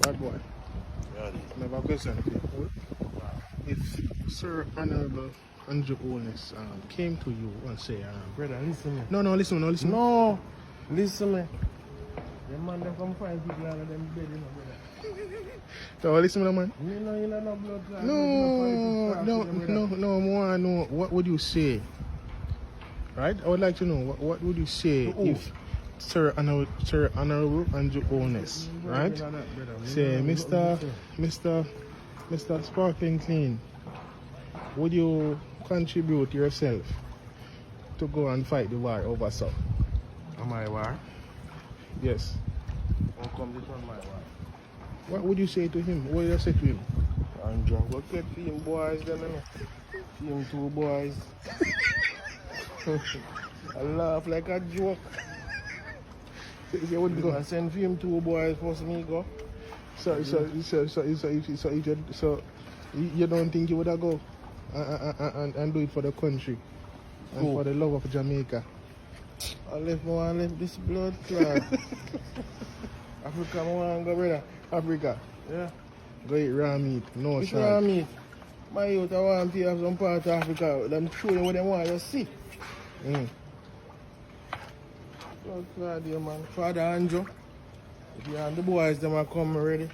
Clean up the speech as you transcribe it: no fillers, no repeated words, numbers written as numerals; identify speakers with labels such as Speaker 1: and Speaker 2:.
Speaker 1: Bad boy.
Speaker 2: Yeah,
Speaker 1: Never question for you. If Sir Honorable Andrew Owness came to you and say,
Speaker 2: brother, listen me.
Speaker 1: no, listen.
Speaker 2: No, listen me. The man that come find people out of them bed, you know, brother.
Speaker 1: So listen to man.
Speaker 2: You know, you know, blood clot.
Speaker 1: No, more. No, what would you say? Right? I would like to know what would you say if Sir Honorable Andrew Owness, right? Say, Mr. Sparkling Clean, would you contribute yourself to go and fight the war over South?
Speaker 2: Am I war?
Speaker 1: Yes.
Speaker 2: How come this on my war?
Speaker 1: What would you say to him? What would you say to him?
Speaker 2: Andrew, go get him boys then, you know. Him two boys. I laugh like a joke.
Speaker 1: You wouldn't go.
Speaker 2: I send him two boys first me go.
Speaker 1: So you don't think you would have go and do it for the country and for the love of Jamaica?
Speaker 2: I left this blood clot. Africa, I want to go, brother.
Speaker 1: Africa,
Speaker 2: Yeah.
Speaker 1: go eat raw meat, no
Speaker 2: It's
Speaker 1: salt.
Speaker 2: raw meat. My youth, I want to have some part of Africa. Them show you what they want to see. Blood clot here, man. Father Andrew. If you and the boys, them are coming ready.